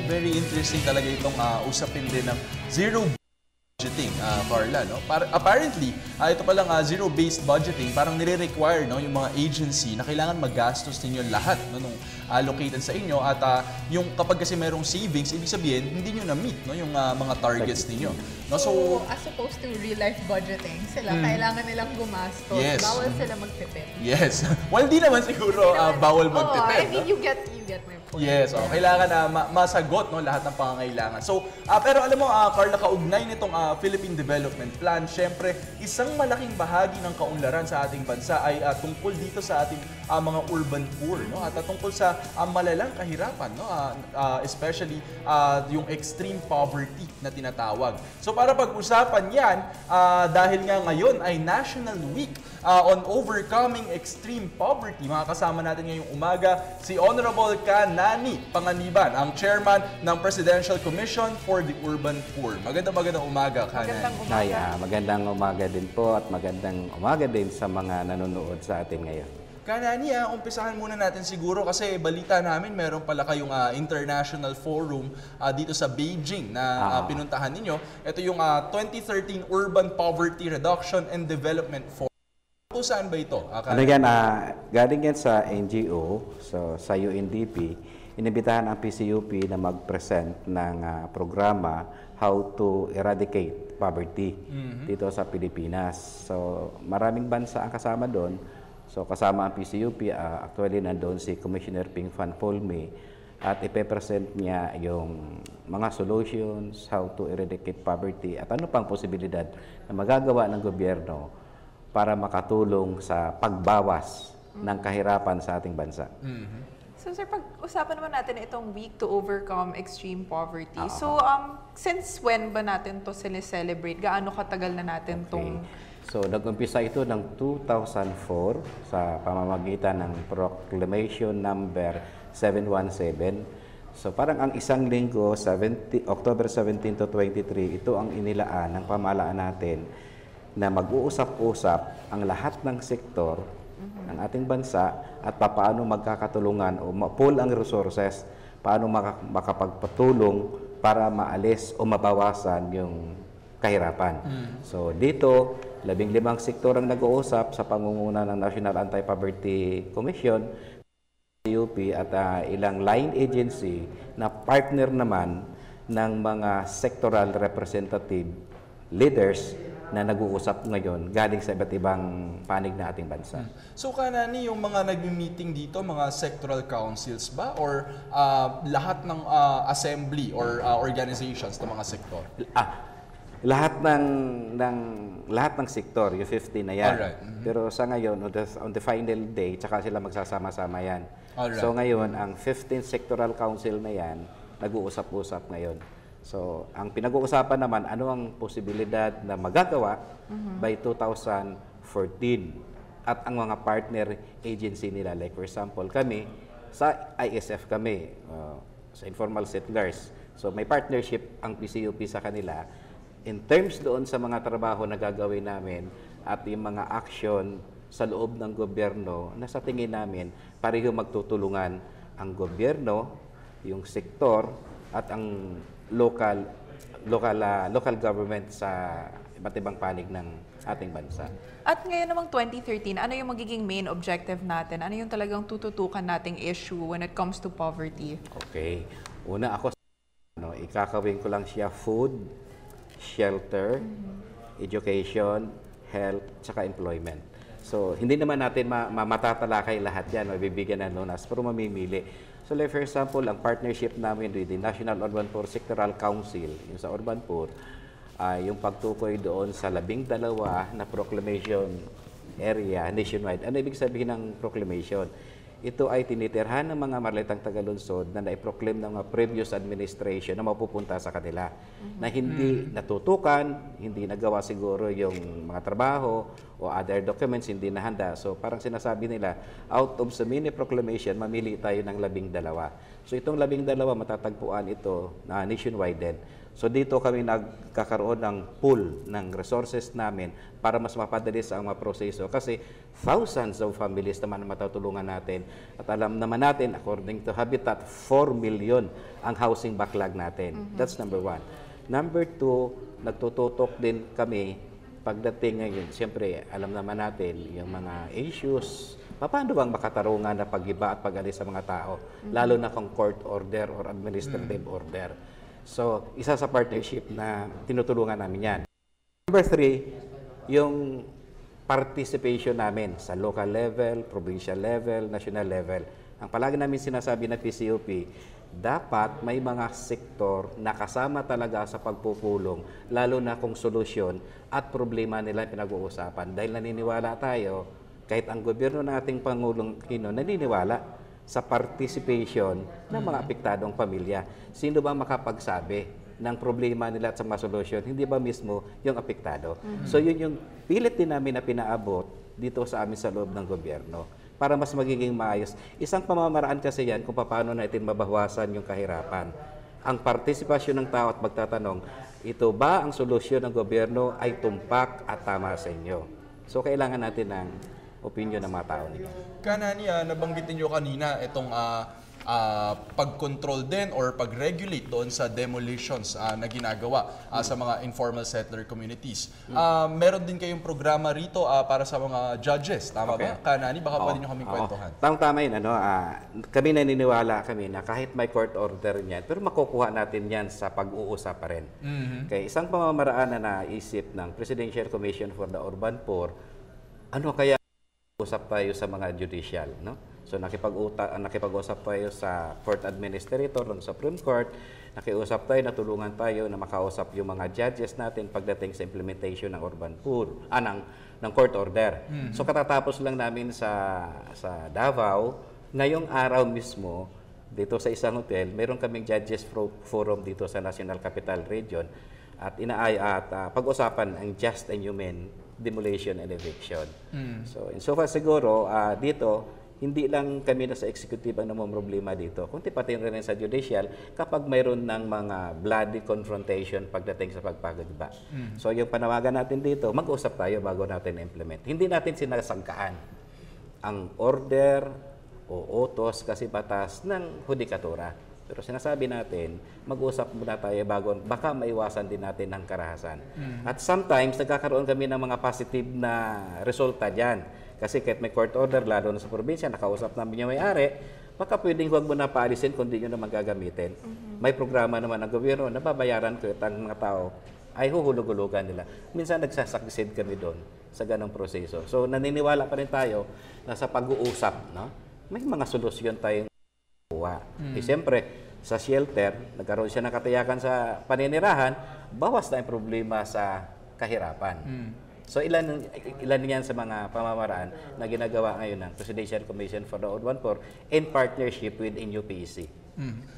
very interesting talaga itong usapin din ng zero budgeting, Carla, no? Apparently, ito palang zero-based budgeting, parang nire-require, no, yung mga agency na kailangan magastos ninyo lahat, no, nung allocated sa inyo, at yung kapag kasi merong savings, ibig sabihin hindi nyo na-meet, no, yung mga targets ninyo. No? So, as opposed to real-life budgeting, sila kailangan nilang gumastos. Yes. Bawal sila magtipid. Yes. Well, di naman siguro bawal magtipid. I mean, you get my point. Yes, kailangan masagot, no, lahat ng pangangailangan. So, pero alam mo, Carla, kaugnay nitong Philippine Development Plan, syempre, isang malaking bahagi ng kaunlaran sa ating bansa ay tungkol dito sa ating mga urban poor, no, at tungkol sa malalang kahirapan, no, especially yung extreme poverty na tinatawag. So, para pag-usapan yan, dahil nga ngayon ay National Week on Overcoming Extreme Poverty, makakasama natin ngayong umaga si Honorable Nani Panganiban, ang chairman ng Presidential Commission for the Urban Poor. Magandang umaga, Nani. Magandang umaga din po, at magandang umaga din sa mga nanonood sa atin ngayon. Nani, umpisahan muna natin siguro kasi balita namin meron pala kayong international forum dito sa Beijing na pinuntahan ninyo. Ito yung 2013 Urban Poverty Reduction and Development Forum. Saan ba ito? Galing yan sa NGO, so sa UNDP, inibitahan ang PCUP na mag-present ng programa how to eradicate poverty dito sa Pilipinas. So maraming bansa ang kasama doon. So kasama ang PCUP, actually nandoon si Commissioner Ping Fan Polme, at ipe-present niya yung mga solutions, how to eradicate poverty, at ano pang posibilidad na magagawa ng gobyerno para makatulong sa pagbawas ng kahirapan sa ating bansa. So sir, pag-usapan naman natin itong week to overcome extreme poverty. So since when ba natin to celebrate? Gaano katagal na natin tong... So nag-umpisa ito ng 2004 sa pamamagitan ng Proclamation number 717. So parang ang isang linggo, October 17 to 23, ito ang inilaan ng pamahalaan natin na mag-uusap-usap ang lahat ng sektor ng ating bansa at paano magkakatulungan o ma-pool ang resources, paano makapagpatulong para maalis o mabawasan yung kahirapan. So dito, 15 sektor ang nag-uusap sa pangunguna ng National Anti-Poverty Commission, UP, at ilang line agency na partner naman ng mga sectoral representative leaders na nag-uusap ngayon galing sa iba't ibang panig na ating bansa. So Nani, yung mga nag-meeting dito, mga sectoral councils ba? Or lahat ng assembly or organizations ng mga sektor? Lahat ng sektor, yung 50 na yan. Pero sa ngayon, on the final day, tsaka sila magsasama-sama yan. So ngayon, ang 15 sectoral council na yan, nag-uusap-usap ngayon. So, ang pinag-uusapan naman, ano ang posibilidad na magagawa by 2014 at ang mga partner agency nila. Like for example, kami, sa ISF kami, sa Informal Settlers. So, may partnership ang PCUP sa kanila in terms doon sa mga trabaho na gagawin namin at yung mga action sa loob ng gobyerno na sa tingin namin pareho magtutulungan ang gobyerno, yung sektor at ang local government sa iba't ibang panig ng ating bansa. At ngayon namang 2013, ano yung magiging main objective natin? Ano yung talagang tututukan nating issue when it comes to poverty? Okay. Una ako, ikakawin ko lang siya food, shelter, education, health, tsaka employment. So, hindi naman natin matatalakay lahat yan, mabibigyan ng lunas, pero mamimili. So, like for example, ang partnership namin with the National Urban Poor Sectoral Council, yung sa Urban Poor, yung pagtukoy doon sa 12 na proclamation area nationwide. Ano ibig sabihin ng proclamation? Ito ay tinitirhan ng mga maralitang tagalunsod na naiproclaim ng mga previous administration na mapupunta sa kanila. Na hindi natutukan, hindi nagawa siguro yung mga trabaho o other documents, hindi nahanda. So parang sinasabi nila, out of sa mini proclamation, mamili tayo ng 12. So itong 12 matatagpuan ito na nationwide din. So dito kami nagkakaroon ng pool ng resources namin para mas mapadali sa mga proseso. Kasi thousands of families naman na matutulungan natin. At alam naman natin, according to Habitat, 4 million ang housing backlog natin. That's number 1. Number 2, nagtututok din kami pagdating ngayon. Siyempre, alam naman natin yung mga issues. Paano bang makatarungan na pag-iba at pag-alis sa mga tao? Lalo na kung court order or administrative order. So, isa sa partnership na tinutulungan namin yan. Number 3, yung participation namin sa local level, provincial level, national level. Ang palagi namin sinasabi na PCUP, dapat may mga sektor na kasama talaga sa pagpupulong, lalo na kung solusyon at problema nila pinag-uusapan. Dahil naniniwala tayo, kahit ang gobyerno ng ating Pangulong Aquino, naniniwala sa participation ng mga apektadong pamilya. Sino ba makapagsabi ng problema nila at sa mga solusyon, hindi ba mismo yung apektado? So yun yung pilit din namin na pinaabot dito sa amin sa loob ng gobyerno para mas magiging maayos. Isang pamamaraan kasi yan kung paano natin mabawasan yung kahirapan. Ang partisipasyon ng tao at magtatanong, ito ba ang solusyon ng gobyerno ay tumpak at tama sa inyo? So kailangan natin ng opinion ng mga tao ninyo. Kanani, nabanggitin nyo kanina itong pag-control din or pag-regulate doon sa demolitions na ginagawa sa mga informal settler communities. Meron din kayong programa rito para sa mga judges, tama ba? Kanani, baka pwede nyo kaming kwentuhan. Tama yun. Kami naniniwala kami na kahit may court order niyan, pero makukuha natin yan sa pag-uusap pa rin. Kaya isang pamamaraan na naisip ng Presidential Commission for the Urban Poor, ano kaya usap tayo sa mga judicial, no? So nakipag-usap tayo sa court administrator ng Supreme Court, nakiusap tayo, natulungan tayo na makausap yung mga judges natin pagdating sa implementation ng urban poor, ng court order. So katatapos lang namin sa Davao, ngayong araw mismo dito sa isang hotel, mayroon kaming judges forum dito sa National Capital Region at pag-usapan ang just and human demolition and eviction. So insofar siguro dito hindi lang kami na sa executive ang namumroblema dito, kundi pati rin sa judicial kapag mayroon ng mga bloody confrontation pagdating sa pagpapagba. So yung panawagan natin dito, mag-usap tayo bago natin implement. Hindi natin sinasangkaan ang order o utos kasi batas ng hudikatura. Pero sinasabi natin, mag-usap muna tayo bago, baka maiwasan din natin ang karahasan. At sometimes, nagkakaroon kami ng mga positive na resulta dyan. Kasi kahit may court order, lalo na sa probinsya, nakausap namin yung may-ari, baka pwedeng huwag mo na paalisin kung di nyo naman gagamitin. May programa naman ng gobyerno, nababayaran ko ang mga tao ay huhulog-hulugan nila. Minsan nagsasaksid kami doon sa ganong proseso. So naniniwala pa rin tayo na sa pag-uusap, no? May mga solusyon tayong kuha. Siyempre, sa shelter, nagkaroon siya ng katiyakan sa paninirahan, bawas na yung problema sa kahirapan. So ilan yan sa mga pamamaraan na ginagawa ngayon ng Presidential Commission for the Urban Poor in partnership with NUPEC.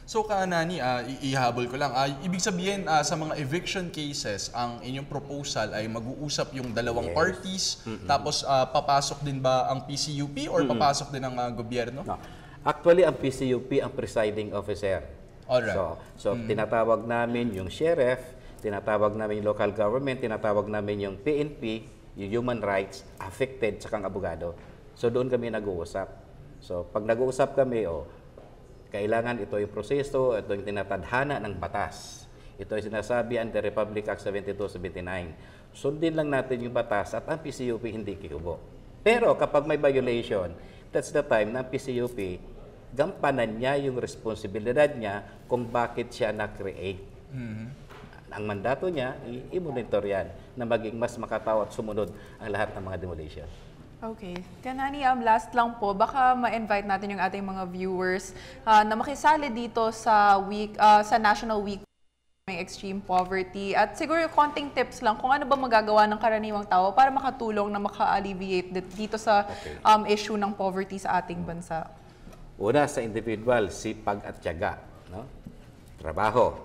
So Kanani, ihabol ko lang. Ibig sabihin sa mga eviction cases, ang inyong proposal ay mag-uusap yung dalawang parties, tapos papasok din ba ang PCUP or papasok din ang gobyerno? No. Actually, ang PCUP ang presiding officer. Alright. So tinatawag namin yung sheriff, tinatawag namin yung local government, tinatawag namin yung PNP, yung human rights, affected, tsaka ang abogado. So doon kami nag-uusap. So pag nag-uusap kami, kailangan ito yung proseso, ito yung tinatadhana ng batas. Ito yung sinasabi under Republic Act 7279. Sundin lang natin yung batas at ang PCUP hindi kiubo. Pero kapag may violation, that's the time na ang PCUP, gampanan niya yung responsibilidad niya kung bakit siya na-create. Ang mandato niya, i-monitor yan na maging mas makataw at sumunod ang lahat ng mga demolition. Okay. Kanani, last lang po, baka ma-invite natin yung ating mga viewers na makisali dito sa National Week ng Extreme Poverty. At siguro konting tips lang kung ano ba magagawa ng karaniwang tao para makatulong na maka-alleviate dito sa issue ng poverty sa ating bansa. Una, sa individual, sipag at tiyaga. No? Trabaho,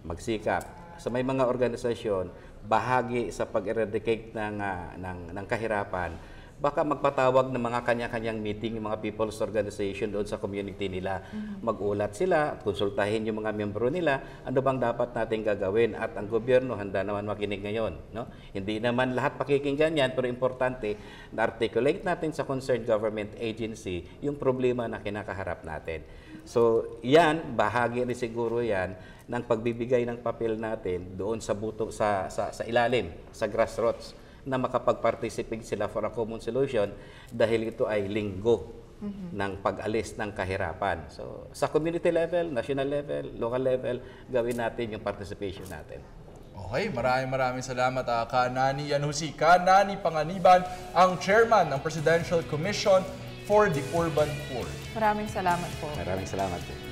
magsikap. Sa may mga organisasyon, bahagi sa pag-eradicate ng kahirapan, baka magpatawag ng mga kanya-kanyang meeting, yung mga people's organization doon sa community nila. Mag-ulat sila at konsultahin yung mga miyembro nila, ano bang dapat natin gagawin. At ang gobyerno handa naman makinig ngayon. No? Hindi naman lahat pakikinggan yan, pero importante na articulate natin sa concerned government agency yung problema na kinakaharap natin. So, yan, bahagi rin siguro yan ng pagbibigay ng papel natin doon sa buto, sa ilalim, sa grassroots, na makapag-participate sila for a common solution dahil ito ay linggo ng pag-alis ng kahirapan. So, sa community level, national level, local level, gawin natin yung participation natin. Okay, maraming salamat Kanani. Yan ho si Kanani Panganiban, ang chairman ng Presidential Commission for the Urban Poor. Maraming salamat po. Maraming salamat po.